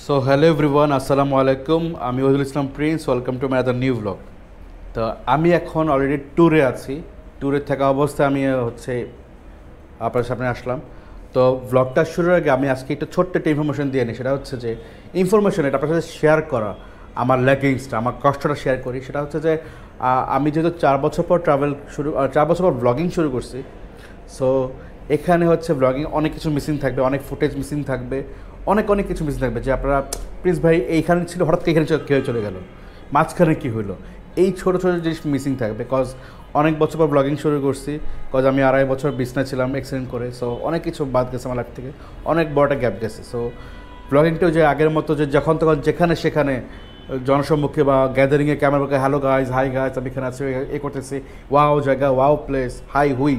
So hello everyone, আসসালামু আলাইকুম। আমি Ohidul Islam Prince. Welcome to my other new blog. তো আমি এখন অলরেডি ট্যুরে আছি। ট্যুরে থাকা অবস্থায় আমি আপনার সামনে আসলাম। তো ব্লগটা শুরুর আগে আমি আজকে একটা ছোট্ট একটা ইনফরমেশন দিয়ে নিই। সেটা হচ্ছে যে ইনফরমেশন এটা আপনার সাথে শেয়ার করা, আমার ল্যাকিংসটা, আমার কষ্টটা শেয়ার করি। সেটা হচ্ছে যে আমি যেহেতু 4 বছর পর 4 বছর পর ব্লগিং শুরু করছি। সো এখানে হচ্ছে ব্লগিং অনেক কিছু মিসিং থাকবে, অনেক ফুটেজ মিসিং থাকবে, অনেক কিছু মিসিং থাকবে যে আপনারা প্লিজ ভাই এইখানে ছিল, হঠাৎ করে এখানে কেউ চলে গেল, মাঝখানে কী হলো, এই ছোটো ছোটো জিনিস মিসিং থাকবে। কজ অনেক বছর পর ব্লগিং শুরু করছি, কজ আমি 2.5 বছর বিছনায় ছিলাম অ্যাক্সিডেন্ট করে। সো অনেক কিছু বাদ গেছে আমার লাইফ থেকে, অনেক বড় একটা গ্যাপ গেছে। সো ব্লগিংটাও যে আগের মতো যে যখন তখন যেখানে সেখানে জনসম্মুখে বা গ্যাদারিংয়ে ক্যামেরা বলকে হ্যালো গাইজ, হাই গাইজ, আমি এখানে আছি, এ করতেছি, ওয়াও জায়গা, ওয়াও প্লেস, হাই হুই,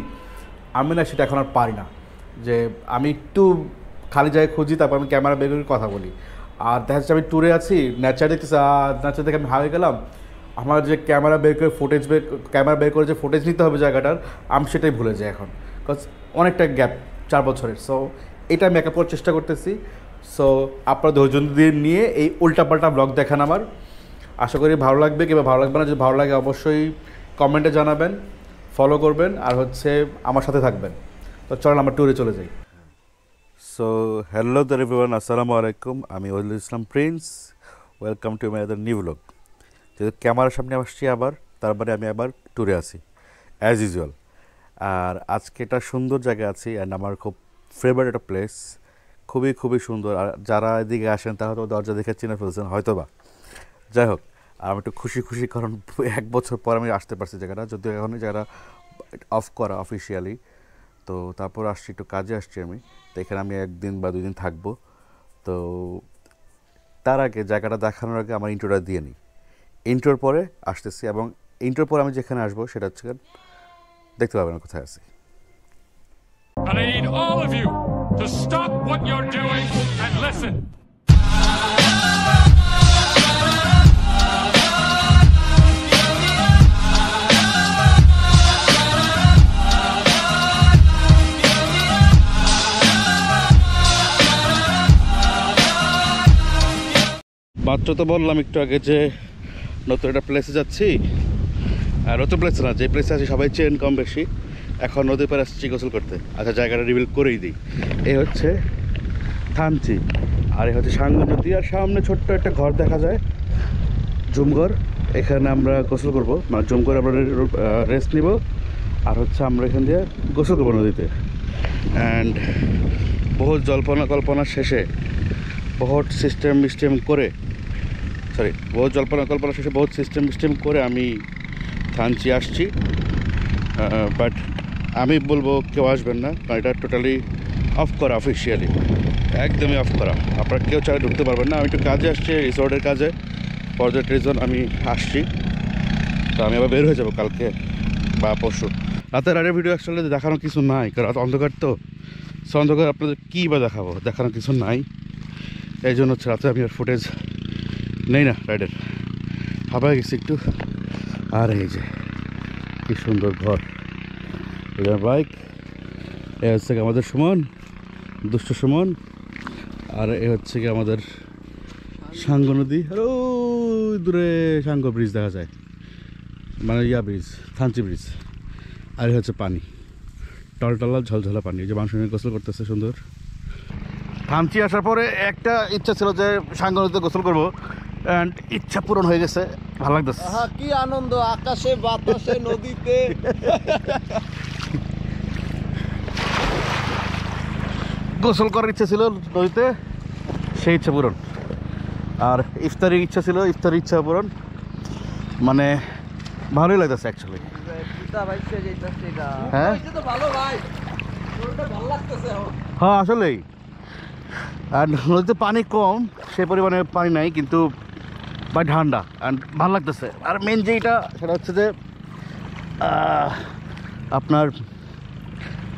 আমি না সেটা এখন আর পারি না। যে আমি একটু খালি জায়গায় খুঁজি, তারপর আমি ক্যামেরা বের করে কথা বলি। আর দেখা যাচ্ছে আমি ট্যুরে আছি, নেচার দেখতেছি, নেচার দেখে আমি হাই গেলাম, আমার যে ক্যামেরা বের করে যে ফুটেজ নিতে হবে জায়গাটার, আমি সেটাই ভুলে যাই এখন। বিকজ অনেকটা গ্যাপ 4 বছরের। সো এটা আমি একা করার চেষ্টা করতেছি। সো আপনারা ধৈর্য দিয়ে নিয়ে এই উল্টাপাল্টা ব্লগ দেখান আমার, আশা করি ভালো লাগবে কিংবা ভালো লাগবে না। যদি ভালো লাগে অবশ্যই কমেন্টে জানাবেন, ফলো করবেন, আর হচ্ছে আমার সাথে থাকবেন। তো চলেন আমরা ট্যুরে চলে যাই। সো হ্যালো এভরিওয়ান, আসসালামু আলাইকুম। আমি Ohidul Islam Prince. Welcome to my other new blog. যেহেতু ক্যামেরার সামনে আসছি আবার, তারপরে আমি আবার ট্যুরে আছি অ্যাজ ইউজুয়াল। আর আজকে একটা সুন্দর জায়গায় আছি, অ্যান্ড আমার খুব ফেভারিট একটা প্লেস, খুবই সুন্দর। আর যারা এদিকে আসেন তারা তো দরজা দেখে চিনে ফেলছেন হয়তো বা। যাই হোক, আমি একটু খুশি কারণ 1 বছর পর আমি আসতে পারছি জায়গাটা, যদিও এখন জায়গাটা অফ করা অফিসিয়ালি। তো তারপর আসছি, একটু কাজে আসছি আমি। তো এখানে আমি 1 দিন বা 2 দিন থাকবো। তো তার আগে জায়গাটা দেখানোর আগে আমার ইন্ট্রোটা দিয়ে নিই। ইন্ট্রোর পরে আসতেছি, এবং ইন্ট্রোর পরে আমি যেখানে আসবো সেটা হচ্ছে দেখতে পাবেন কোথায় আছি। And I need all of you to stop what you're doing and listen. মাত্র তো বললাম একটু আগে যে নতুন একটা প্লেসে যাচ্ছি। আর নতুন প্লেস না, যে প্লেসে আছি সবাই চেন কম বেশি। এখন নদীর পাড়ে আসছি গোসল করতে। আচ্ছা, জায়গাটা রিভিল করেই দিই। এই হচ্ছে থানচি, আর এই হচ্ছে সাঙ্গু নদী, আর সামনে ছোট্ট একটা ঘর দেখা যায়, জুমঘর। এখানে আমরা গোসল করবো, মানে জুম করে আমরা রেস্ট নিব, আর হচ্ছে আমরা এখান দিয়ে গোসল করবো নদীতে। অ্যান্ড বহুত জল্পনা শেষে, বহুত সিস্টেম করে আমি থানচি আসছি। বাট আমি বলবো কেউ আসবেন না, কারণ এটা টোটালি অফ করা, অফিসিয়ালি একদমই অফ করা। আপনারা কেউ চাইলে ঢুকতে পারবেন না। আমি একটু কাজে আসছি, রিসোর্টের কাজে, ফর দ্যাট রিজন আমি আসছি। তো আমি আবার বের হয়ে যাবো কালকে বা পরশু। রাতের রাতের ভিডিও অ্যাকচুয়ালি দেখানোর কিছু নাই, কারণ রাত অন্ধকার, তো অন্ধকার আপনাদের কী বা দেখাবো, দেখানোর কিছু নাই। এই জন্য হচ্ছে রাতে আমি আর ফুটেজ নেই না রাইডের। হাঁপায় গেছি একটু। আর এই যে কি সুন্দর ঘর, বাইক। এ হচ্ছে কি আমাদের সুমন, দুষ্ট সুমন। আর এ হচ্ছে কি আমাদের সাঙ্গু নদী। আর ওই দূরে সাঙ্গু ব্রিজ দেখা যায়, মানে ব্রিজ, থানচি ব্রিজ। আর এ হচ্ছে পানি, টলটলা ঝলঝলা পানি, যে মানুষ গোসল করতেছে সুন্দর। থানচি আসার পরে একটা ইচ্ছা ছিল যে সাঙ্গু নদীতে গোসল করবো, অ্যান্ড ইচ্ছা পূরণ হয়ে গেছে। ভালো লাগতেছে, কি আনন্দ, আকাশে বাতাসে নদীতে। গোসল করার ইচ্ছা ছিল নদীতে, সেই ইচ্ছা পূরণ। আর ইফতারির ইচ্ছা পূরণ। মানে ভালোই লাগতেছে অ্যাকচুয়ালি। হ্যাঁ আসলেই। আর নদীতে পানি কম, সে পরিমাণে পানি নাই, কিন্তু বা ঠান্ডা, অ্যান্ড ভালো লাগতেছে। আর মেন যেটা সেটা হচ্ছে যে আপনার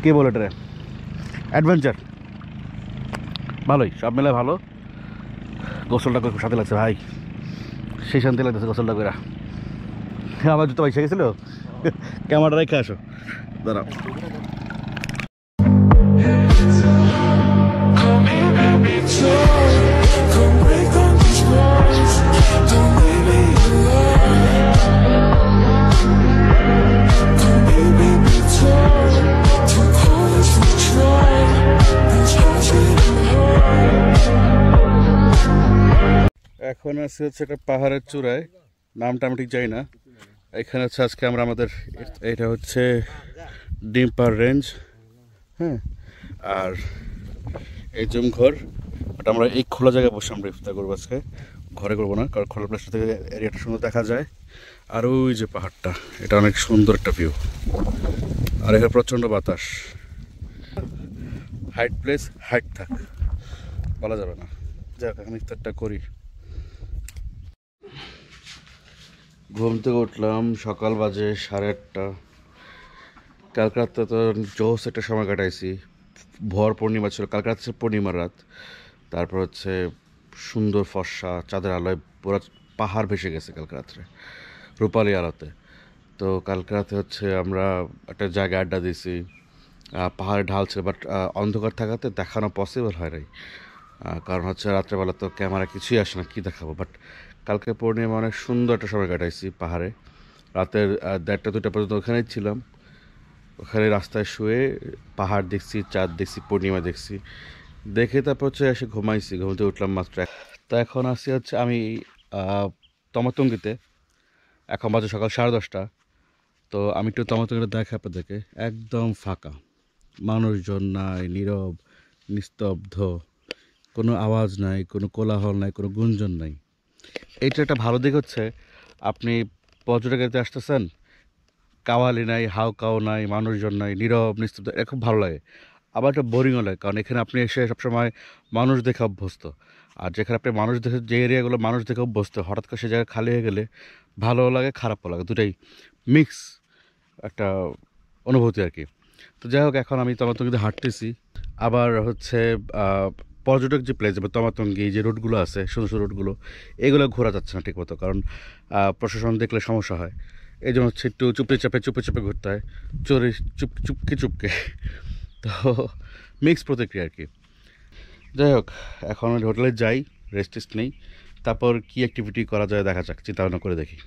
কে বলে এটা, অ্যাডভেঞ্চার। ভালোই, সব মিলে ভালো। গোসলটা করে খুব শান্তি লাগছে ভাই, সেই শান্তি লাগতেছে গোসলটা করে। আমার জুতো পয়সা গেছিলো, ক্যামেরা রেখে আসো, দাঁড়াও। Come here, baby, come এখন আছে হচ্ছে একটা পাহাড়ের চূড়ায়, নামটা আমি ঠিক জানি না। এখানে হচ্ছে আজকে আমরা আমাদের, এটা হচ্ছে ডিম্পার রেঞ্জ, হ্যাঁ। আর এই জুম ঘর, বাট আমরা এই খোলা জায়গায় বসে আমরা ইফতার করবো আজকে, ঘরে করবো না, কারণ খোলা প্লেসটা থেকে এরিয়াটা সুন্দর দেখা যায়। আর ওই যে পাহাড়টা, এটা অনেক সুন্দর একটা ভিউ, আর এখানে প্রচণ্ড বাতাস। হাইট প্লেস, হাইট থাক, বলা যাবে না। যাক, এখন ইফতারটা করি। ঘুম থেকে উঠলাম, সকাল বাজে 8:30। কালকে রাতে তো জোস একটা সময় কাটাইছি, ভর পূর্ণিমা ছিল, কালকে রাতে ছিল পূর্ণিমার রাত। তারপর হচ্ছে সুন্দর ফর্সা চাঁদের আলোয় পুরো পাহাড় ভেসে গেছে কালকে রাত্রে রূপালী আলোতে। তো কালকে রাতে হচ্ছে আমরা একটা জায়গায় আড্ডা দিয়েছি, পাহাড়ে ঢাল ছিল, বাট অন্ধকার থাকাতে দেখানো পসিবল হয় নাই, কারণ হচ্ছে রাত্রেবেলা তো ক্যামেরা কিছুই আসে না, কী দেখাবো। বাট কালকে পূর্ণিমা অনেক সুন্দর একটা সময় কাটাইছি পাহাড়ে, রাতের 1:30-2টা পর্যন্ত ওখানেই ছিলাম। ওখানে রাস্তায় শুয়ে পাহাড় দেখছি, চাঁদ দেখছি, পূর্ণিমা দেখছি, দেখে তারপর হচ্ছে এসে ঘুমাইছি। ঘুমতে উঠলাম মাত্র। তো এখন আসছি হচ্ছে আমি তমাতঙ্গিতে, এখন বাজে সকাল 10:30। তো আমি একটু তমাতঙ্গিতে দেখা আপনাদেরকে, একদম ফাঁকা, মানুষজন নাই, নীরব নিস্তব্ধ, কোনো আওয়াজ নাই, কোনো কোলাহল নাই, কোনো গুঞ্জন নাই। এইটা একটা ভালো দিক হচ্ছে, আপনি পর্যটকেতে আসতেছেন, কাওয়ালি নাই, হাউ কাও নাই, মানুষজন নাই, নীরব নিস্তব্ধ, এটা খুব ভালো লাগে। আবার একটা বোরিংও লাগে, কারণ এখানে আপনি এসে সবসময় মানুষ দেখে অভ্যস্ত। আর যেখানে আপনি মানুষ দেখে, যে এরিয়াগুলো মানুষ দেখে অভ্যস্ত, হঠাৎ করে সে জায়গায় খালি হয়ে গেলে ভালোও লাগে, খারাপও লাগে, দুটাই মিক্স একটা অনুভূতি আর কি। তো যাই হোক, এখন আমি তমাতঙ্গিতে হাঁটতেছি। আবার হচ্ছে পর্যটক যে প্লেস, বা তমাতঙ্গি যে রুটগুলো আছে, সুন্দর সুন্দর রুটগুলো, এগুলো ঘোরা যাচ্ছে না ঠিক মতো, কারণ প্রশাসন দেখলে সমস্যা হয়। এই জন্য হচ্ছে একটু চুপে চাপে ঘুরতে হয়, চুপকে। তো মিক্স প্রতিক্রিয়া আর কি। যাই হোক, এখন হোটেলে যাই, রেস্ট নেই, তারপর কী অ্যাক্টিভিটি করা যায় দেখা যাক, চিন্তা ভাবনা করে দেখি।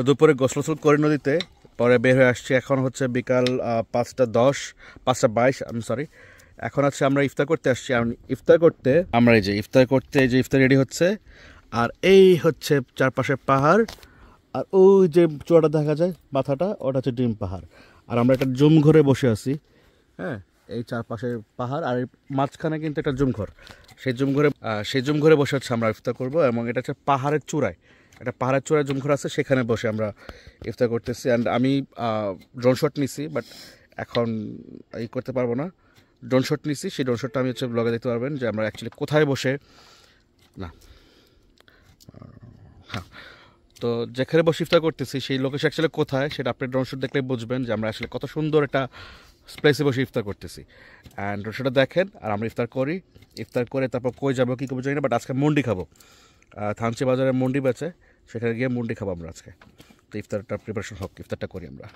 তো দুপুরে গোসল করে নদীতে, পরে বের হয়ে আসছি। এখন হচ্ছে বিকাল 5:10, 5:22, আমি সরি। এখন হচ্ছে আমরা ইফতার করতে আসছি। ইফতার করতে আমরা এই যে ইফতার রেডি হচ্ছে। আর এই হচ্ছে চারপাশে পাহাড়, আর ওই যে চূড়াটা দেখা যায় মাথাটা, ওটা হচ্ছে ডিম পাহাড়। আর আমরা একটা জুম ঘরে বসে আছি, হ্যাঁ। এই চারপাশে পাহাড়, আর মাঝখানে কিন্তু একটা জুমঘর, সেই জুমঘরে বসে হচ্ছে আমরা ইফতার করব। এবং এটা হচ্ছে পাহাড়ের চূড়ায়, একটা পাহাড়ের চূড়ায় জুমঘর আছে, সেখানে বসে আমরা ইফতার করতেছি। অ্যান্ড আমি ড্রোন শট নিছি, বাট এখন এই করতে পারবো না। ড্রোন শট নিছি, সেই ড্রোন শটটা আমি হচ্ছে ব্লগে দেখতে পারবেন যে আমরা অ্যাকচুয়ালি কোথায় বসে, না হ্যাঁ, তো যেখানে বসে ইফতার করতেছি সেই লোকেশন অ্যাকচুয়ালি কোথায়, সেটা আপনি ড্রোন শট দেখলে বুঝবেন যে আমরা আসলে কত সুন্দর একটা প্লেসে বসে ইফতার করতেছি। অ্যান্ড ড্রোন শটটা দেখেন, আর আমরা ইফতার করি। ইফতার করে তারপর কই যাবো, কী করবো জানি না, বাট আজকে মুন্ডি খাবো। থানচি বাজারে মুন্ডি বেচে, সেখানে গিয়ে মুন্ডি খাবো আমরা আজকে। তো ইফতারটা প্রিপারেশন হোক, ইফতারটা করি আমরা।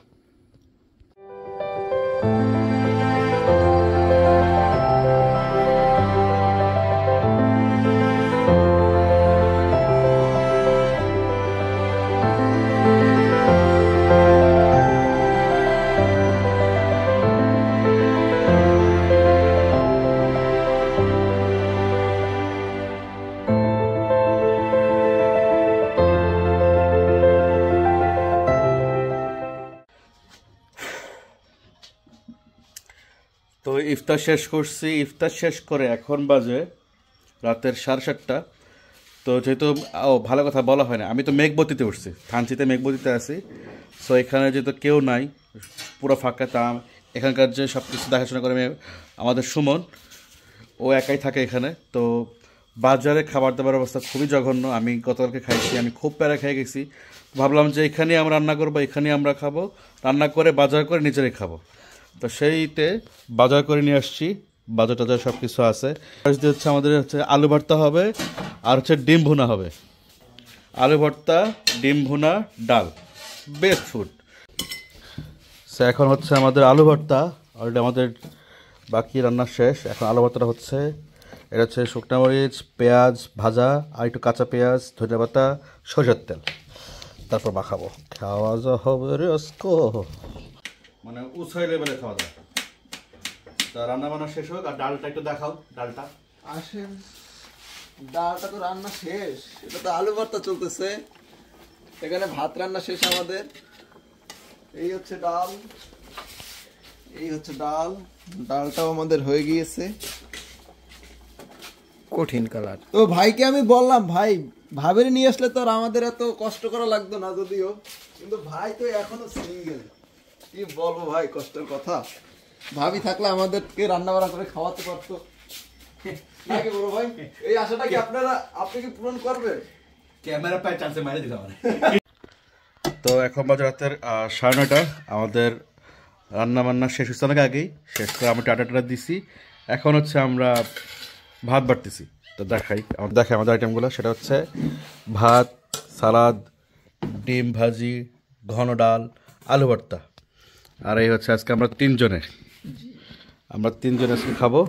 তো ইফতার শেষ করছি, ইফতার শেষ করে এখন বাজে রাতের 7:30। তো যেহেতু ভালো কথা বলা হয় না, আমি তো মেঘবতীতে উঠছি, থানচিতে মেঘবতীতে আছি। সো এখানে যেহেতু কেউ নাই, পুরো ফাঁকা, তা এখানকার যে সব কিছু দেখাশোনা করে আমাদের সুমন, ও একাই থাকে এখানে। তো বাজারে খাবার দাবার অবস্থা খুবই জঘন্য। আমি গতকালকে খাইছি, আমি খুব প্যারা খেয়ে গেছি। ভাবলাম যে এখানেই আমরা রান্না করবো, এখানেই আমরা খাবো, রান্না করে বাজার করে নিজেরাই খাবো। তো সেইতে বাজার করে নিয়ে আসছি বাজার টাজার সব কিছু আছে। হচ্ছে আমাদের হচ্ছে আলু ভর্তা হবে আর হচ্ছে ডিম ভুনা হবে। আলু ভর্তা, ডিম ভুনা, ডাল, বেস্ট ফুড। সো এখন হচ্ছে আমাদের আলু ভর্তা, অলরেডি আমাদের বাকি রান্না শেষ। এখন আলু ভর্তাটা হচ্ছে, এটা হচ্ছে শুকনো মরিচ, পেঁয়াজ ভাজা আর একটু কাঁচা পেঁয়াজ, ধনিয়া পাতা, সরষের তেল, তারপর মাখাবো। খাওয়া যা হবে রে আজকে, মানে উৎসাহ লেভেলে খাওয়া দাওয়া। তা রান্না বান্না শেষ হোক, আর ডালটা একটু দেখাও। ডালটা আসেন, ডালটা তো রান্না শেষ, এটা তো আলু ভর্তা চলতেছে। এখানে ভাত রান্না শেষ আমাদের। এই হচ্ছে ডাল, এই হচ্ছে ডাল। ডালটাও আমাদের হয়ে গিয়েছে। কঠিন কালার। তো ভাইকে আমি বললাম, ভাই ভাবের নিয়ে আসলে তো আর আমাদের এত কষ্ট করা লাগতো না যদিও, কিন্তু ভাই তো এখনো সিঙ্গেল। কি বলবো ভাই, কষ্টের কথা। ভাবি থাকলে আমাদেরকে রান্না বান্না করে খাওয়াতে পারতো নাকি বড় ভাই? এই আশাটা কি আপনি কি পূরণ করবেন? ক্যামেরা পায় চান্সে মারে দিতে পারে। তো এখন বাজে রাতের 9:30। আমাদের রান্না বান্না শেষ হচ্ছে অনেক আগেই, শেষ করে আমরা টাটা দিছি। এখন হচ্ছে আমরা ভাত বাড়তেছি। তো দেখাই আমাদের আইটেমগুলো। সেটা হচ্ছে ভাত, সালাদ, ডিম ভাজি, ঘন ডাল, আলু ভর্তা। আর এই হচ্ছে আজকে আমরা তিনজনে আজকে খাবো।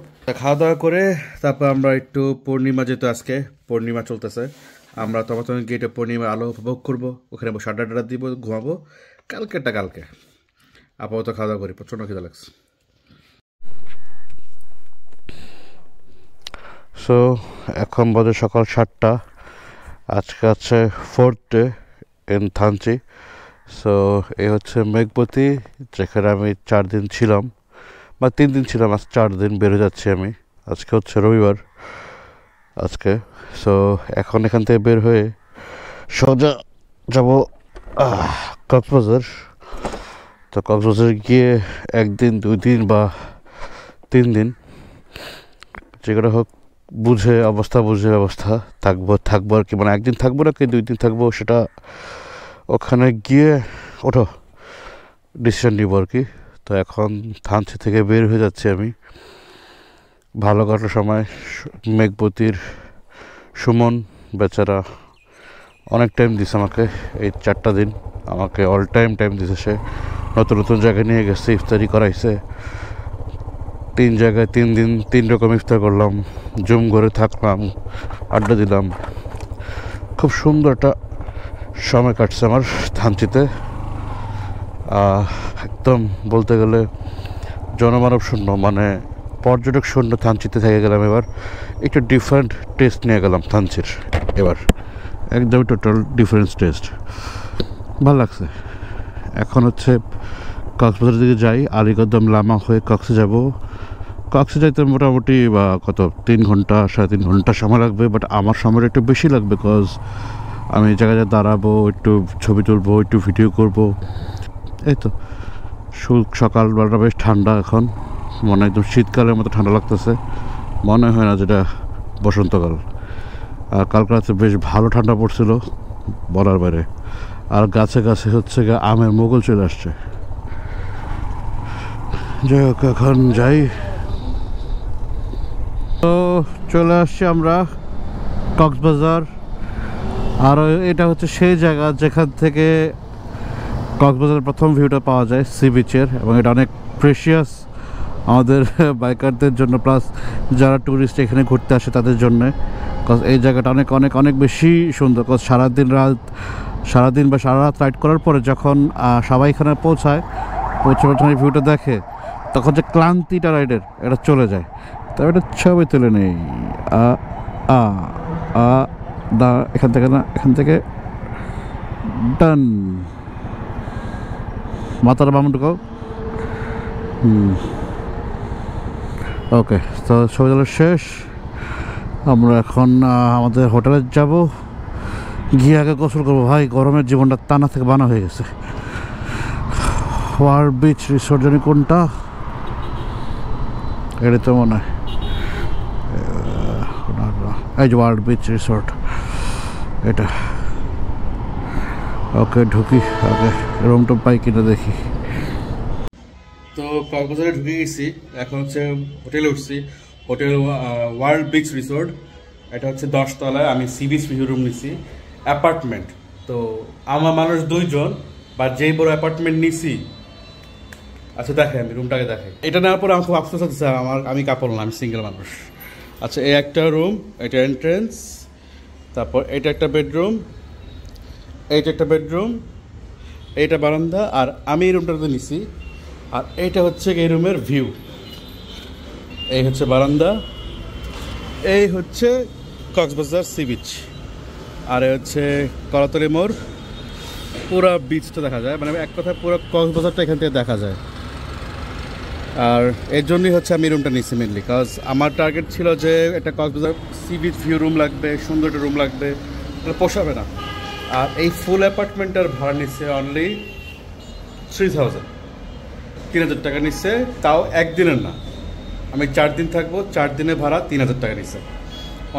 খাওয়া দাওয়া করে তারপর আমরা একটু পূর্ণিমা, যেহেতু আজকে পূর্ণিমা চলতেছে, আমরা তখন গেটে পূর্ণিমার আলো উপভোগ করবো। ওখানে বসে আড্ডা দিব, ঘুমাবো। কালকে আপাতত খাওয়া দাওয়া করি, প্রচণ্ড খিদে লাগছে। সো এখন বাজে সকাল 7টা। আজকে আছে 4th day in Thanchi. So এই হচ্ছে মেঘপতি, যেখানে আমি 4 দিন ছিলাম, বা 3 দিন ছিলাম। আজ 4 দিন বেরো যাচ্ছি আমি। আজকে হচ্ছে রবিবার আজকে। সো এখন এখান থেকে বের হয়ে সোজা যাব কক্সবাজার। তো কক্সবাজার গিয়ে 1 দিন 2 দিন বা 3 দিন, যেগুলো হোক বুঝে ব্যবস্থা থাকবো আর কি। মানে 1 দিন থাকবো না কি 2 দিন থাকবো, সেটা ওখানে গিয়ে ডিসিশন নিব আর কি। তো এখন থানচি থেকে বের হয়ে যাচ্ছি আমি। ভালো কাটার সময়। মেঘপতির সুমন বেচারা অনেক টাইম দিছে আমাকে, এই 4টা দিন আমাকে অল টাইম দিছে। সে নতুন জায়গায় নিয়ে গেছে, ইফতারি করাইছে। 3 জায়গায় 3 দিন 3 রকম ইফতার করলাম, জুম ঘরে থাকলাম, আড্ডা দিলাম। খুব সুন্দর একটা সময় কাটছে আমার থানচিতে। একদম বলতে গেলে জনমানব শূন্য, মানে পর্যটক শূন্য থানচিতে থেকে গেলাম। এবার একটু ডিফারেন্ট টেস্ট নিয়ে গেলাম থানচির এবার, একদমই টোটাল ডিফারেন্ট টেস্ট। ভালো লাগছে। এখন হচ্ছে কক্সবাজারের দিকে যাই। আলীকদম লামা হয়ে কক্সে যাব। কক্সে যাইতে মোটামুটি বা 3 ঘন্টা 3.5 ঘন্টা সময় লাগবে। বাট আমার সময়টা একটু বেশি লাগবে, বিকজ আমি এই জায়গায় দাঁড়াবো, একটু ছবি তুলবো, একটু ভিডিও করব। এই তো সকালবেলাটা বেশ ঠান্ডা এখন, মনে একদম শীতকালের মতো ঠান্ডা লাগতেছে, মনে হয় না যেটা বসন্তকাল। আর কালকে রাতে বেশ ভালো ঠান্ডা পড়ছিল, বলার বাইরে। আর গাছে হচ্ছে আমের মোগল চলে আসছে। যাই হোক, এখন যাই। তো চলে আসছি আমরা কক্সবাজার। আর এটা হচ্ছে সেই জায়গা যেখান থেকে কক্সবাজারের প্রথম ভিউটা পাওয়া যায় সি বিচের, এবং এটা অনেক প্রেশিয়াস আমাদের বাইকারদের জন্য, প্লাস যারা ট্যুরিস্ট এখানে ঘুরতে আসে তাদের জন্যে। কজ এই জায়গাটা অনেক বেশি সুন্দর। কজ সারাদিন বা সারা রাত রাইড করার পরে যখন সবাই এখানে পৌঁছায় যখন এই ভিউটা দেখে, তখন যে ক্লান্তিটা রাইডের এটা চলে যায়। তবে এটা ছবি তুলে নেই। এখান থেকে ডান, মাথার বামটুকু। ওকে, তো ছবি তোলা শেষ। আমরা এখন আমাদের হোটেলে যাব, গিয়ে আগে গোসল করবো। ভাই গরমের জীবনটা টানা থেকে বানা হয়ে গেছে। ওয়ার বিচ রিসোর্ট জানি কোনটা, এটা তো মনে হয় এই যে ওয়ার বিচ রিসোর্ট এটা। ওকে ঢুকি, আগে রুম টুম পাই কিনা দেখি। তো কক্সবাজারে ঢুকে গেছি, এখন হচ্ছে হোটেলে উঠছি। হোটেল ওয়ার্ল্ড বিচ রিসোর্ট, এটা হচ্ছে 10 তলায়। আমি সি বিচ ভিউ রুম নিছি, অ্যাপার্টমেন্ট। তো আমার মানুষ 2 জন, বা যেই বড় অ্যাপার্টমেন্ট নিছি। আচ্ছা দেখাই, আমি রুমটাকে দেখাই। এটা নেওয়ার পরে আমার খুব আফসোস হচ্ছে, আমি কাপড় না, আমি সিঙ্গেল মানুষ। আচ্ছা, এই একটা রুম, এটা এন্ট্রেন্স, তারপর এটা একটা বেডরুম, এইটা একটা বেডরুম, এইটা বারান্দা, আর আমি এই রুমটাতে নিছি। আর এইটা হচ্ছে এই রুমের ভিউ। এই হচ্ছে বারান্দা, এই হচ্ছে কক্সবাজার সি বিচ, আর এই হচ্ছে কলাতলি মোড়। পুরো বিচটা দেখা যায়, মানে এক কথায় পুরো কক্সবাজারটা এখান থেকে দেখা যায়। আর এর জন্যই হচ্ছে আমি রুমটা নিচ্ছি মেনলি, কাজ আমার টার্গেট ছিল যে একটা Cox's Bazar sea beach view room লাগবে, সুন্দর একটা রুম লাগবে, এটা পোষাবে না। আর এই ফুল অ্যাপার্টমেন্টের ভাড়া নিচ্ছে অনলি 3,000 টাকা নিচ্ছে, তাও একদিনের না। আমি 4 দিন থাকবো, 4 দিনের ভাড়া 3,000 টাকা নিচ্ছে,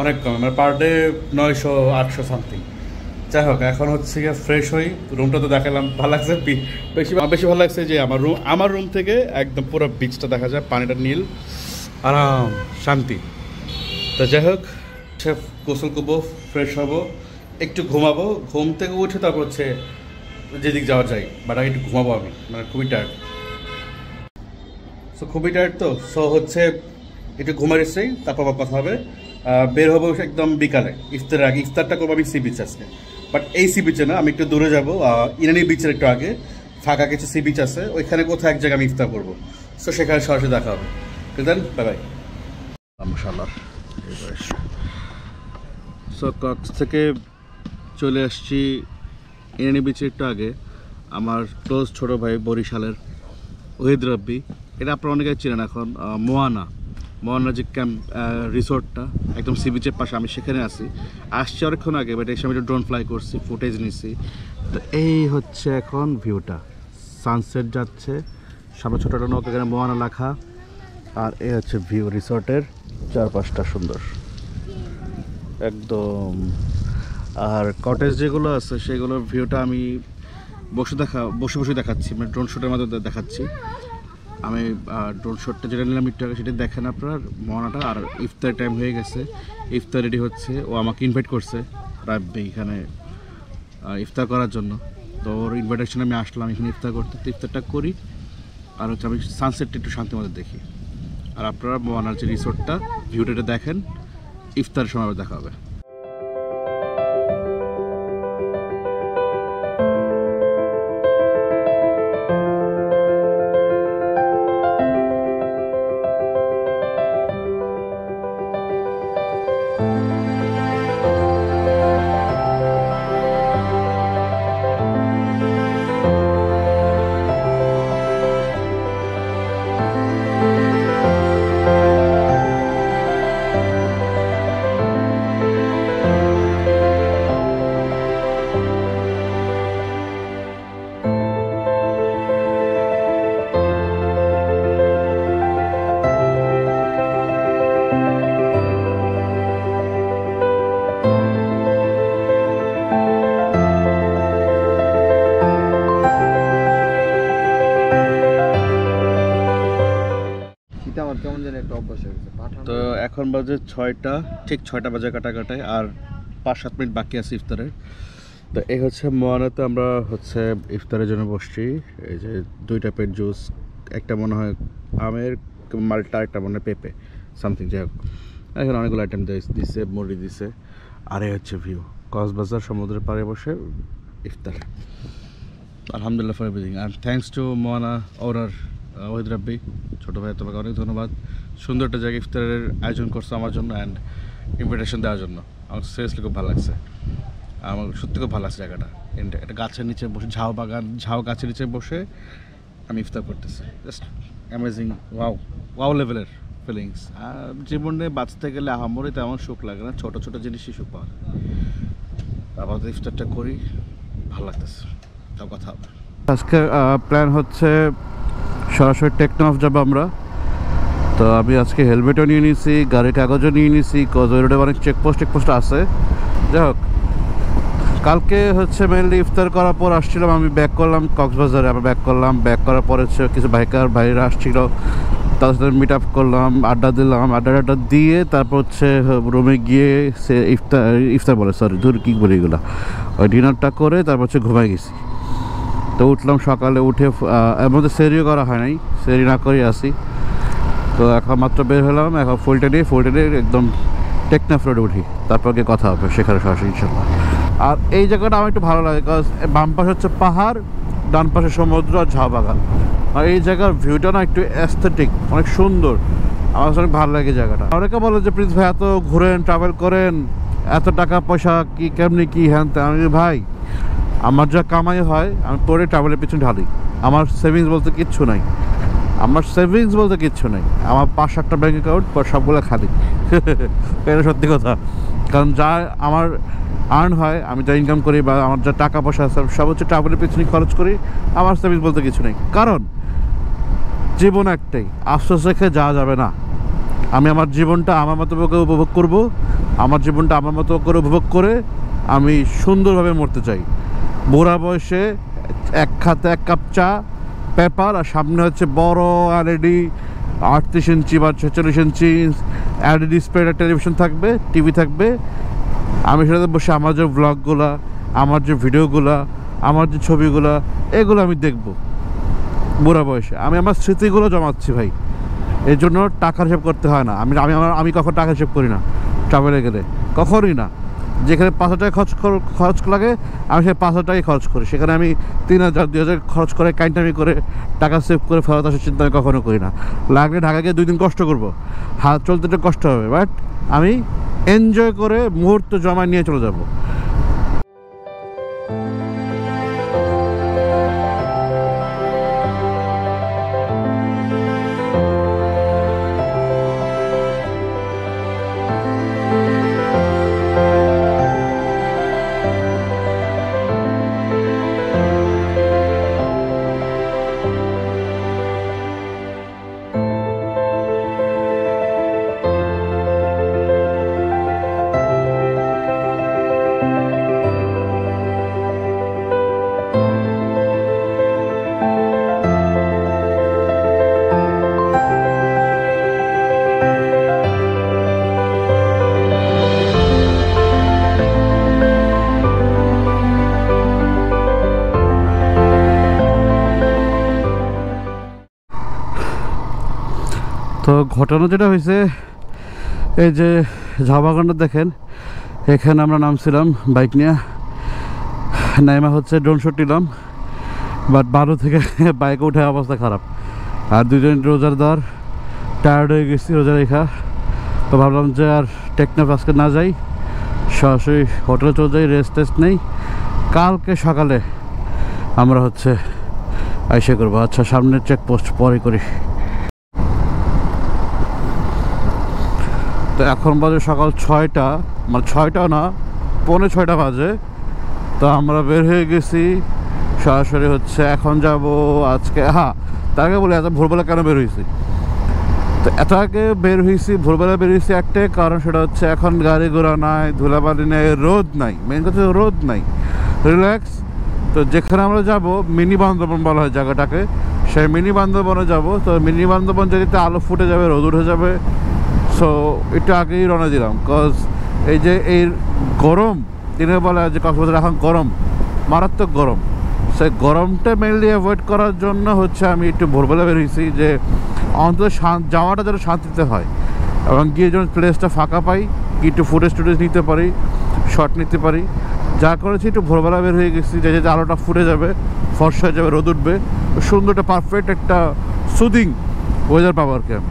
অনেক কম। আমার পার ডে 900-800 সামথিং। যাই হোক, এখন হচ্ছে গিয়ে ফ্রেশ হই। রুমটা তো দেখালাম, ভালো লাগছে। বেশি ভালো লাগছে যে আমার রুম থেকে একদম পুরো বিচটা দেখা যায়, পানিটা নীল, আরাম, শান্তি। তো যাই হোক, গোসল করবো, ফ্রেশ হবো, একটু ঘুমাবো। ঘুম থেকে উঠে তারপর হচ্ছে যেদিক যাওয়া যায়, বাট আগে একটু ঘুমাবো। আমি মানে খুবই টায়ার্ড, খুবই টায়ার্ড। তো হচ্ছে একটু ঘুমার এসেই তারপর আবার কথা হবে। বের হবো একদম বিকালে, ইফতারের আগে। ইফতারটা করবো আমি সি বিচ আজকে, বাট এই সি বিচে না, আমি একটু দূরে যাবো। ইরানি বিচের একটু আগে ফাঁকা কিছু সি বিচ আছে, ওইখানে কোথাও এক জায়গায় আমি ইফতার করবো। সো সেখানে সরাসরি দেখা হবে। দেন বাই বাই। মাশাআল্লাহ। সো কক্স থেকে চলে আসছি ইরানি বিচের একটু আগে। আমার ক্লোজ ছোটো ভাই বরিশালের ওহিদ রাব্বি, এটা আপনারা অনেকে চিনেন এখন। মোয়ানা যে ক্যাম্প রিসোর্টটা একদম সি বিচের পাশে, আমি সেখানে আসছি অনেকক্ষণ আগে। বাট এই সময় ড্রোন ফ্লাই করছি, ফুটেজ নিছি। তো এই হচ্ছে এখন ভিউটা, সানসেট যাচ্ছে, সামনে ছোটো একটা নৌকা, এখানে মোয়ানা লেখা। আর এই হচ্ছে ভিউ রিসোর্টের চারপাশটা সুন্দর একদম। আর কটেজ যেগুলো আছে সেগুলোর ভিউটা আমি বসে দেখাচ্ছি, মানে ড্রোন শ্যুটের মাধ্যমে দেখাচ্ছি। আমি ড্রোন শটটা যেটা নিলাম একটু আগে, সেটা দেখেন আপনার মোয়ানাটা। আর ইফতার টাইম হয়ে গেছে, ইফতার রেডি হচ্ছে। ও আমাকে ইনভাইট করছে রাব্বি এখানে ইফতার করার জন্য। তো ওর ইনভাইটেশনে আমি আসলাম এখানে ইফতার করতে। তো ইফতারটা করি, আর হচ্ছে আমি সানসেটটা একটু শান্তি মতো দেখি। আর আপনারা মোয়ানার যে রিসোর্টটা ভিউটা দেখেন, ইফতারের সময় দেখা হবে। তো এখন বাজে 6টা, ঠিক 6টা বাজে কাটাকাটায়, আর 5-7 মিনিট বাকি আছে ইফতারের। তো এই হচ্ছে মোয়ানাতে আমরা হচ্ছে ইফতারের জন্য বসছি। এই যে 2 টাইপের জুস, একটা মনে হয় আমের, মালটা, একটা মনে হয় পেঁপে সামথিং। যাই হোক, এখানে অনেকগুলো আইটেম দিচ্ছে, মুড়ি দিছে। আর এই হচ্ছে ভিউ, কক্সবাজার সমুদ্রের পাড়ে বসে ইফতার। আলহামদুলিল্লাহ ফর এভরিথিং। আর thanks to Moana owner Ohid Rabbi, ছোটো ভাই, তোমাকে অনেক ধন্যবাদ। সুন্দর একটা জায়গায় ইফতারের আয়োজন করছো আমার জন্য, অ্যান্ড ইনভিটেশন দেওয়ার জন্য। আমার সিরিয়াসলি খুব ভালো লাগছে, আমার সত্যি খুব ভালো লাগছে জায়গাটা। একটা গাছের নিচে বসে, ঝাউ গাছের নিচে বসে আমি ইফতার করতেছি। জাস্ট অ্যামেজিং, ওয়াও লেভেলের ফিলিংস। আর জীবনে বাঁচতে গেলে আহামরি তেমন সুখ লাগে না, ছোটো ছোটো জিনিসই সুখ পাওয়া যায়। আপাতত ইফতারটা করি, ভালো লাগতেছে। তাও কথা হবে। আজকে প্ল্যান হচ্ছে সরাসরি টেকনাফ যাবো আমরা। তো আমি আজকে হেলমেটও নিয়ে নিয়েছি, গাড়ির কাগজও নিয়ে নিয়েছি। কজওয়ে রোডে অনেক চেকপোস্ট আছে। যাই হোক, কালকে হচ্ছে মেনলি ইফতার করার পর আসছিলাম, আমি ব্যাক করলাম কক্সবাজারে। আবার ব্যাক করার পরে হচ্ছে কিছু বাইকার ভাইরা আসছিল, তাদের সাথে মিট আপ করলাম, আড্ডা দিলাম। আড্ডা দিয়ে তারপর হচ্ছে রুমে গিয়ে সে ইফতার বলে, সরি ধর কী বলি এগুলো, ওই ডিনারটা করে তারপর হচ্ছে ঘুমাই গেছি। তো উঠলাম সকালে, উঠে এর মধ্যে সেরিও করা হয় নাই, সেরি না করে আসি। তো এখন মাত্র বের হলাম, এখন ফুলটা নিয়ে একদম টেকনাফ রোডে উঠি, তারপর গিয়ে কথা হবে সেখানে সরাসরি ইনশাল্লাহ। আর এই জায়গাটা আমার একটু ভালো লাগে, কারণ বাম পাশে হচ্ছে পাহাড়, ডান পাশে সমুদ্র আর ঝাউ বাগান। আর এই জায়গার ভিউটা না একটু অ্যাস্থেটিক, অনেক সুন্দর, আমার অনেক ভালো লাগে জায়গাটা। অনেকে বলে যে প্রিন্স ভাই এত ঘুরেন, ট্রাভেল করেন, এত টাকা পয়সা কি কেমনি কি হ্যান ত্যান। আমি ভাই, আমার যা কামাই হয় আমি পরে ট্রাভেলের পিছনে ঢালি। আমার সেভিংস বলতে কিচ্ছু নাই, আমার 5-7টা ব্যাঙ্ক অ্যাকাউন্ট পর সবগুলো খালি। এটা সত্যি কথা, কারণ যা আমার আর্ন হয়, আমি যা ইনকাম করি বা আমার যা টাকা পয়সা আছে সব হচ্ছে ট্রাভেলের পিছনে খরচ করি। আমার সেভিংস বলতে কিছু নেই, কারণ জীবন একটাই, আফসোস রেখে যাওয়া যাবে না। আমি আমার জীবনটা আমার মতো করে উপভোগ করব, আমার জীবনটা আমার মতো করে উপভোগ করে আমি সুন্দরভাবে মরতে চাই। বুড়া বয়সে এক খাতে 1 কাপ চা, পেপার, আর সামনে হচ্ছে বড় এলইডি 38 ইঞ্চি বা 46 ইঞ্চি এলইডি ডিসপ্লে টেলিভিশন থাকবে, টিভি থাকবে। আমি সেটাতে বসে আমার যে ব্লগগুলা, আমার যে ভিডিওগুলা, আমার যে ছবিগুলা, এগুলো আমি দেখব বুড়া বয়সে। আমি আমার স্মৃতিগুলো জমাচ্ছি ভাই, এর জন্য টাকার হিসেব করতে হয় না। আমি কখন টাকা হিসেব করি না ট্রাভেলে গেলে, কখনই না। যেখানে 5,000 টাকা খরচ লাগে আমি সেই 5,000 টাকাই খরচ করি। সেখানে আমি 3,000-2,000 খরচ করে কাইন্টামি করে টাকা সেভ করে ফেরত আসার চিন্তা আমি কখনো করি না। লাগলে ঢাকা গিয়ে 2 দিন কষ্ট করবো, হাত চলতে একটু কষ্ট হবে, বাট আমি এনজয় করে মুহূর্ত জমায় নিয়ে চলে যাব। তো ঘটনা যেটা হয়েছে, এই যে ঝাউ বাগানটা দেখেন, এখানে আমরা নামছিলাম বাইক নিয়ে, নাইমা হচ্ছে ড্রোন শট নিলাম, বাট 12 থেকে বাইকে উঠে অবস্থা খারাপ। আর 2 জন রোজাদার, টায়ার্ড হয়ে গেছি রোজা রেখা। তো ভাবলাম যে আর টেকনাফ আজকে না যাই, সরাসরি হোটেলে চলে যাই, রেস্ট নেই, কালকে সকালে আমরা হচ্ছে আইসে করবো। আচ্ছা, সামনের চেকপোস্ট পরে করি। তো এখন বাজে সকাল 6টা, মানে 6টা না, 5:45 বাজে। তো আমরা বের হয়ে গেছি সরাসরি হচ্ছে এখন যাব আজকে। হ্যাঁ, তাকে বলে এত ভোরবেলা কেন বের হয়েছি? তো এত আগে বের হয়েছি, ভোরবেলা বের হয়েছি একটাই কারণ, সেটা হচ্ছে এখন গাড়ি ঘোড়া নাই, ধুলাবালি নেই, রোদ নাই, মেন কথা রোদ নাই, রিল্যাক্স। তো যেখানে আমরা যাব মিনি বান্দরবন বলা হয় জায়গাটাকে, সেই মিনি বান্দরবনে যাব। তো মিনি বান্দরবন যেতে আলো ফুটে যাবে, রোদ উঠে যাবে। সো একটু আগেই রওনা দিলাম, কজ এই যে এই গরম দিনের বেলা, যে কক্সবাজার এখন গরম, মারাত্মক গরম, সেই গরমটা মেনলি অ্যাভয়েড করার জন্য হচ্ছে আমি একটু ভোরবেলা বেরিয়েছি, যে অন্তত যাওয়াটা যেন শান্তিতে হয় এবং গিয়ে যেন প্লেসটা ফাঁকা পাই, একটু ফুটেজ নিতে পারি, শট নিতে পারি। যা করেছি একটু ভোরবেলা বের হয়ে গেছি, যে আলোটা ফুটে যাবে, ফর্সা হয়ে যাবে, রোদ উঠবে, সুন্দর একটা পারফেক্ট একটা সুদিং ওয়েদার পাবো আর কি আমি।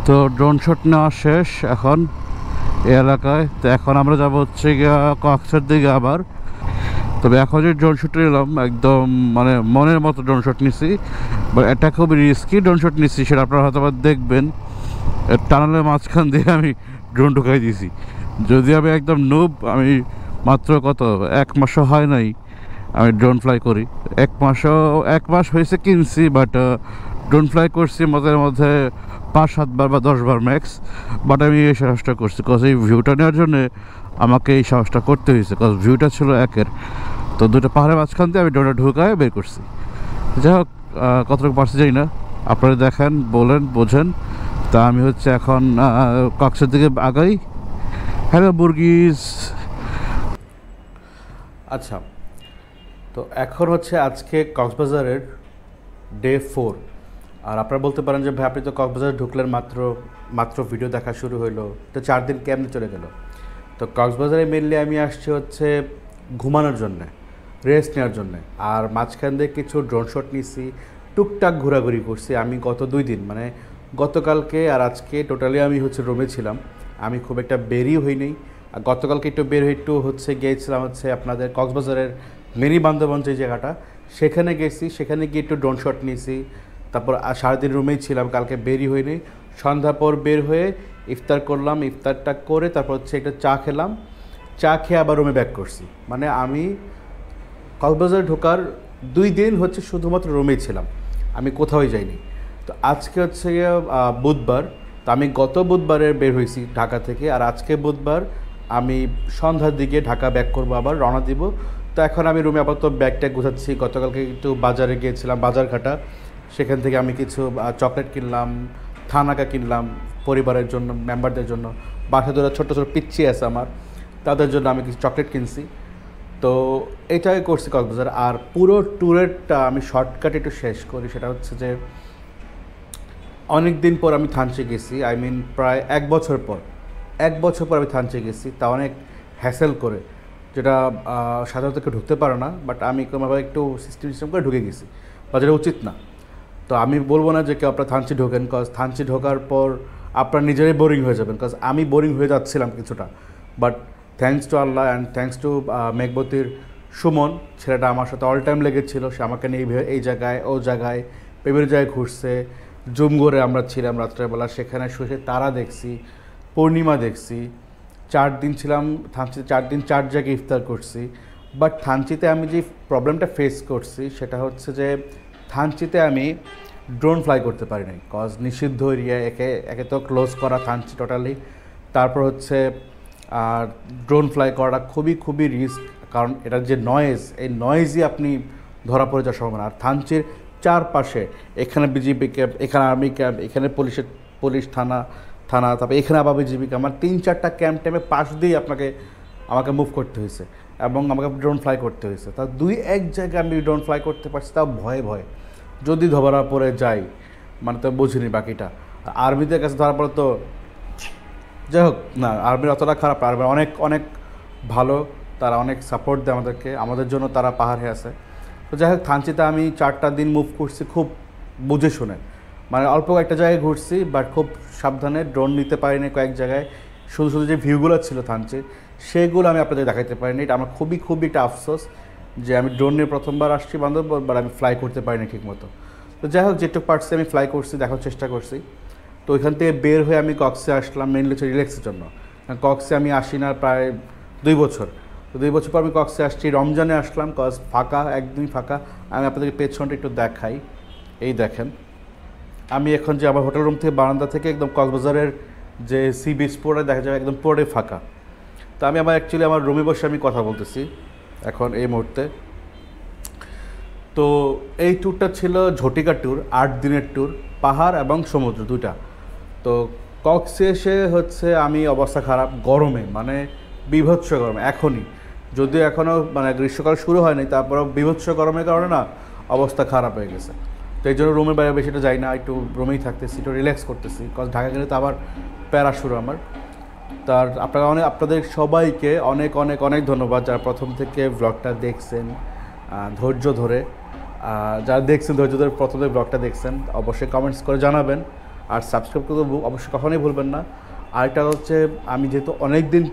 তো ড্রোন শট নেওয়া শেষ এখন এই এলাকায়। তো এখন আমরা যাবো হচ্ছে গিয়া কক্সের দিকে আবার। তবে এখন যে ড্রোন শট নিলাম একদম মানে মনের মতো ড্রোন শট নিছি, বাট এটা খুবই রিস্কি ড্রোন শট নিচ্ছি, সেটা আপনারা হয়তো আবার দেখবেন। টানেলের মাঝখান দিয়ে আমি ড্রোন ঢুকাই দিয়েছি। যদি আমি একদম নুব, আমি মাত্র কত 1 মাসও হয় নাই আমি ড্রোন ফ্লাই করি। 1 মাস হয়েছে কিনছি, বাট ড্রোন ফ্লাই করছি মধ্যে মধ্যে 5-7 বার বা 10 বার ম্যাক্স। বাট আমি এই সাহসটা করছি কজ এই ভিউটা নেওয়ার জন্যে আমাকে এই সাহসটা করতে হয়েছে, কজ ভিউটা ছিল একের। তো দুটো পাহাড়ের মাঝখান দিয়ে আমি ড্রোনটা ঢুকায় বের করছি। যাই হোক, কতটুকু পারছি যাই না, আপনারা দেখেন, বলেন, বোঝেন। তা আমি হচ্ছে এখন কক্সের দিকে আগাই। হ্যালো বুর্গিস। আচ্ছা, তো এখন হচ্ছে আজকে কক্সবাজারের ডে 4। আর আপনারা বলতে পারেন যে ভাই আপনি তো কক্সবাজারে ঢুকলেন মাত্র ভিডিও দেখা শুরু হইলো, তো 4 দিন কেমনে চলে গেল? তো কক্সবাজারে মেনলি আমি আসছি হচ্ছে ঘুমানোর জন্যে, রেস্ট নেওয়ার জন্যে। আর মাঝখান দিয়ে কিছু ড্রোন শট নিছি, টুকটাক ঘোরাঘুরি করছি। আমি গত 2 দিন মানে গতকালকে আর আজকে টোটালি আমি হচ্ছে রুমে ছিলাম, আমি খুব একটা বেরিয়ে হইনি। আর গতকালকে একটু বের হয়ে একটু হচ্ছে গিয়েছিলাম হচ্ছে আপনাদের কক্সবাজারের মিনি বান্দরবন যে জায়গাটা, সেখানে গেছি। সেখানে গিয়ে একটু ড্রোন শট নিয়েছি। তারপর সারাদিন রুমেই ছিলাম, কালকে বেরি হইনি। সন্ধ্যা পর বের হয়ে ইফতার করলাম, ইফতারটা করে তারপর হচ্ছে একটা চা খেলাম, চা খেয়ে আবার রুমে ব্যাক করছি। মানে আমি কক্সবাজার ঢোকার 2 দিন হচ্ছে শুধুমাত্র রুমেই ছিলাম, আমি কোথাও যাইনি। তো আজকে হচ্ছে বুধবার, তো আমি গত বুধবারে বের হয়েছি ঢাকা থেকে, আর আজকে বুধবার আমি সন্ধ্যার দিকে ঢাকা ব্যাক করবো, আবার রওনা দিব। তো এখন আমি রুমে আপাতত ব্যাগটা গুছাচ্ছি। গতকালকে একটু বাজারে গিয়েছিলাম, বাজারঘাটা, সেখান থেকে আমি কিছু চকলেট কিনলাম, থানাকা কিনলাম পরিবারের জন্য, মেম্বারদের জন্য। বাসায় ধরে ছোটো ছোটো পিচ্ছি আছে আমার, তাদের জন্য আমি কিছু চকলেট কিনছি। তো এটাই করছি কক্সবাজার। আর পুরো ট্যুরেরটা আমি শর্টকাট একটু শেষ করি, সেটা হচ্ছে যে অনেক দিন পর আমি থানচি গেছি, আই মিন প্রায় 1 বছর পর আমি থানচি গেছি। তা অনেক হ্যাসেল করে, যেটা সাধারণত কেউ ঢুকতে পারে না, বাট আমি কোনোভাবে একটু সিস্টেম করে ঢুকে গেছি, বা যেটা উচিত না। তো আমি বলবো না যে কেউ আপনার থানচি ঢোকেন, কজ থানচি ঢোকার পর আপনার নিজেরাই বোরিং হয়ে যাবেন, কজ আমি বোরিং হয়ে যাচ্ছিলাম কিছুটা। But thanks to Allah and thanks to মেঘবতীর সুমন, ছেলেটা আমার সাথে অল টাইম লেগেছিল। সে আমাকে নিয়ে এই জায়গায় ও জায়গায় বিভিন্ন জায়গায় ঘুরছে। জুমগড়ে আমরা ছিলাম রাত্রেবেলা, সেখানে শুয়ে তারা দেখছি, পূর্ণিমা দেখছি। 4 দিন ছিলাম থানচিতে, 4 দিন 4 জায়গায় ইফতার করছি। বাট থানচিতে আমি যে প্রবলেমটা ফেস করছি সেটা হচ্ছে যে থানচিতে আমি ড্রোন ফ্লাই করতে পারি নাই, কজ নিষিদ্ধ এরিয়া, একে তো ক্লোজ করা থানচি টোটালি। তারপর হচ্ছে আর ড্রোন ফ্লাই করাটা খুবই রিস্ক, কারণ এটার যে নয়েজ, এই নয়েজই আপনি ধরা পড়ে যাওয়ার সম্ভাবনা। আর থানচির চারপাশে এখানে বিজিবি ক্যাম্প, এখানে আর্মি ক্যাম্প, এখানে পুলিশ থানা, তারপরে এখানে আবার বিজিবি ক্যাম্প, আমার 3-4টা ক্যাম্প টাইমে পাশ দিয়েই আমাকে মুভ করতে হয়েছে এবং আমাকে ড্রোন ফ্লাই করতে হয়েছে। তা 2-1 জায়গায় আমি ড্রোন ফ্লাই করতে পারছি, তাও ভয়ে যদি ধরা পড়ে যাই, মানে তো বুঝিনি বাকিটা। আর্মিদের কাছে ধরা পড়ে তো যাই হোক না, আর্মির অতটা খারাপ, আর্মি অনেক ভালো, তারা অনেক সাপোর্ট দেয় আমাদেরকে, আমাদের জন্য তারা পাহাড়ে আছে। তো যাই হোক, থানচিতে আমি 4টা দিন মুভ করছি খুব বুঝে শুনে, মানে অল্প একটা জায়গায় ঘুরছি, বাট খুব সাবধানে, ড্রোন নিতে পারিনি কয়েক জায়গায়। শুধু যে ভিউগুলো ছিল থানচির, সেগুলো আমি আপনাদের দেখাতে পারিনি। এটা আমার খুবই একটা আফসোস যে আমি ড্রোন নিয়ে প্রথমবার আসছি বান্দরবন, বাট আমি ফ্লাই করতে পারিনি ঠিক মতো। তো যাই হোক, যেটুকু পারছি আমি ফ্লাই করছি, দেখার চেষ্টা করছি। তো ওইখান থেকে বের হয়ে আমি কক্সে আসলাম মেনলি হচ্ছে রিল্যাক্সের জন্য। কক্সে আমি আসি না প্রায় 2 বছর। তো 2 বছর পর আমি কক্সে আসছি, রমজানে আসলাম, কজ ফাঁকা, একদমই ফাঁকা। আমি আপনাদেরকে পেছনটা একটু দেখাই, এই দেখেন। আমি এখন যে আমার হোটেল রুম থেকে বারান্দা থেকে একদম কক্সবাজারের যে সি বিচ পুরোটা দেখা যায়, একদম পুরোটাই ফাঁকা। তো আমি অ্যাকচুয়ালি আমার রুমে বসে আমি কথা বলতেছি এখন এই মুহূর্তে। তো এই ট্যুরটা ছিল ঝটিকা ট্যুর, 8 দিনের ট্যুর, পাহাড় এবং সমুদ্র 2টা। তো কক্সে এসে হচ্ছে আমি অবস্থা খারাপ, গরমে, মানে বিভৎস গরমে এখনই, যদিও এখনও মানে গ্রীষ্মকাল শুরু হয়নি, তারপরেও বিভৎস গরমের কারণে না অবস্থা খারাপ হয়ে গেছে। তো এই জন্য রুমের বাইরে বেশিটা যাই না, একটু রুমেই থাকতেছি, একটু রিল্যাক্স করতেছি, কারণ ঢাকা গেলে তো আবার প্যারা শুরু আমার। তার আপনাদের সবাইকে অনেক ধন্যবাদ যারা প্রথম থেকে ব্লগটা দেখছেন ধৈর্য ধরে, যারা দেখছেন ধৈর্য ধরে প্রথমে ব্লগটা দেখছেন, অবশ্যই কমেন্টস করে জানাবেন আর সাবস্ক্রাইব করতে অবশ্যই কখনোই ভুলবেন না। আরেকটা হচ্ছে আমি যেহেতু অনেক দিন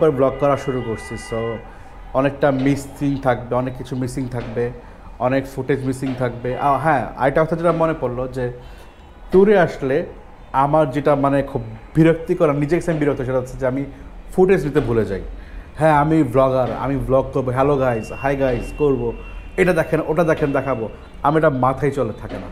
পর ব্লগ করা শুরু করছি, সো অনেকটা মিসিং থাকবে, অনেক কিছু মিসিং থাকবে, অনেক ফুটেজ মিসিং থাকবে। হ্যাঁ, আরেকটা কথা যেটা মনে পড়লো যে ট্যুরে আসলে আমার যেটা মানে খুব বিরক্তিকর, নিজেকে আমি বিরক্ত, সেটা হচ্ছে যে আমি ফুটেজ নিতে ভুলে যাই। হ্যাঁ, আমি ব্লগার, আমি ব্লগ করবো, হ্যালো গাইজ, হাই গাইজ করবো, এটা দেখেন ওটা দেখেন দেখাবো, আমি এটা মাথায় চলে থাকে না।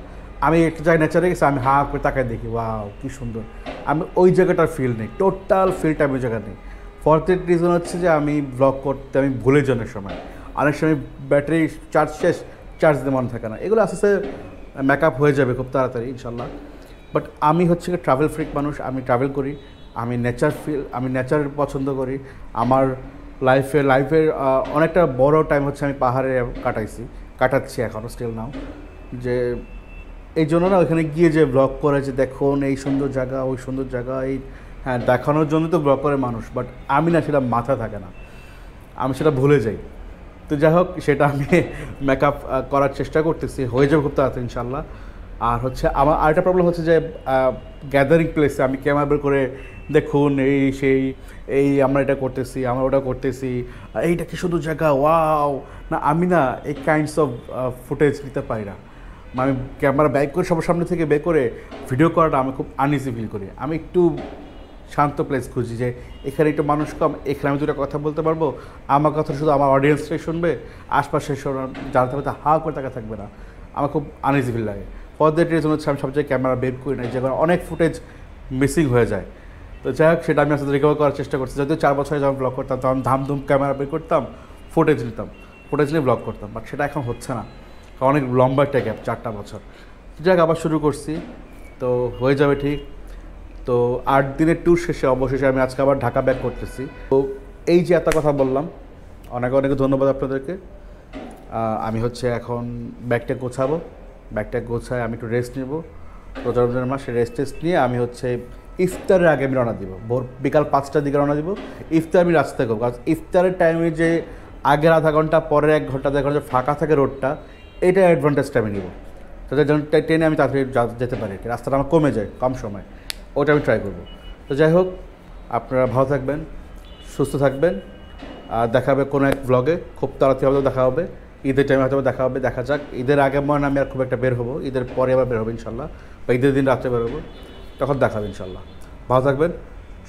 আমি একটা জায়গায় নেচারে গেছি, আমি হা করে তাকায় দেখি, ওয়াও কী সুন্দর, আমি ওই জায়গাটার ফিল নেই, টোটাল ফিলটা আমি ওই জায়গা নেই। ফর দ্যাট রিজন হচ্ছে যে আমি ব্লগ করতে আমি ভুলে যাই অনেক সময়, অনেক সময় ব্যাটারি চার্জ শেষ, চার্জ দিতে মনে থাকে না। এগুলো আস্তে আস্তে মেকআপ হয়ে যাবে খুব তাড়াতাড়ি ইনশাল্লাহ। বাট আমি হচ্ছে ট্রাভেল ফ্রিক মানুষ, আমি ট্রাভেল করি, আমি নেচার পছন্দ করি। আমার লাইফের অনেকটা বড় টাইম হচ্ছে আমি পাহাড়ে কাটাচ্ছি এখনও স্টিল নাও, যে এই জন্য না ওইখানে গিয়ে যে ব্লগ করে যে দেখুন এই সুন্দর জায়গা, ওই সুন্দর জায়গা, এই হ্যাঁ দেখানোর জন্য তো ব্লগ করে মানুষ, বাট আমি না, সেটা মাথা থাকে না, আমি সেটা ভুলে যাই। তো যাই হোক, সেটা আমি মেকআপ করার চেষ্টা করতেছি, হয়ে যাবে খুব তাড়াতাড়ি ইনশাল্লাহ। আর হচ্ছে আমার আরেকটা প্রবলেম হচ্ছে যে গ্যাদারিং প্লেসে আমি ক্যামেরা বের করে দেখুন এই আমরা এটা করতেছি, আমরা ওটা করতেছি, এইটা কি শুধু জায়গা, ওয়াও না, আমি না এই কাইন্ডস অফ ফুটেজ নিতে পারি না। আমি ক্যামেরা ব্যাক করে সবার সামনে থেকে বের করে ভিডিও করাটা আমি খুব আনইজি ফিল করি। আমি একটু শান্ত প্লেস খুঁজি, যে এখানে একটু মানুষ কম, এখানে আমি দুটো কথা বলতে পারবো, আমার কথা শুধু আমার অডিয়েন্সটাই শুনবে, আশপাশে জানতে পারতে হা করে টাকা থাকবে না, আমার খুব আনইজি ফিল লাগে। ফর দ্যাট রিজন হচ্ছে আমি সব জায়গায় ক্যামেরা বের করি না, যেখানে অনেক ফুটেজ মিসিং হয়ে যায়। তো যাই হোক, সেটা আমি আসলে রিকভার করার চেষ্টা করছি। যদিও 4 বছরে যখন ব্লগ করতাম তখন ধামধুম ক্যামেরা বের করতাম, ফুটেজ নিয়ে ব্লগ করতাম, বাট সেটা এখন হচ্ছে না, অনেক লম্বা একটা গ্যাপ, 4টা বছর। যাক, আবার শুরু করছি, তো হয়ে যাবে ঠিক। তো 8 দিনের ট্যুর শেষে অবশেষে আমি আজকে আবার ঢাকা ব্যাক করতেছি। তো এই যে এত কথা বললাম, অনেক ধন্যবাদ আপনাদেরকে। আমি হচ্ছে এখন ব্যাগটা গোছায় আমি একটু রেস্ট নেব, রোজা রমজানের মাসে রেস্ট নিয়ে আমি হচ্ছে ইফতারের আগে আমি রওনা দিব, বিকাল 5টার দিকে রওনা দিব। ইফতার আমি রাস্তায় করবো, কারণ ইফতারের টাইমে যে আগের আধা ঘন্টা পরের 1 ঘন্টা 1.5 ঘন্টা ফাঁকা থাকে রোডটা, এটা অ্যাডভান্টেজটা আমি নিব, তাদের জন্য ট্রেনে আমি তাড়াতাড়ি যেতে পারি, রাস্তাটা আমার কমে যায় কম সময়, ওটা আমি ট্রাই করব। তো যাই হোক, আপনারা ভালো থাকবেন, সুস্থ থাকবেন, আর দেখা হবে কোনো এক ব্লগে, খুব তাড়াতাড়ি হয়তো দেখা হবে, ঈদের টাইমে হয়তো দেখা হবে, দেখা যাক। ঈদের আগে মনে আমি আর খুব একটা বের হবো, ঈদের পরে আবার বের হবো ইনশাল্লাহ, বা ঈদের দিন রাত্রে বের হবো, তখন দেখা হবে ইনশাল্লাহ। ভালো থাকবেন,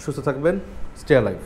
সুস্থ থাকবেন, স্টে অ্যালাইভ।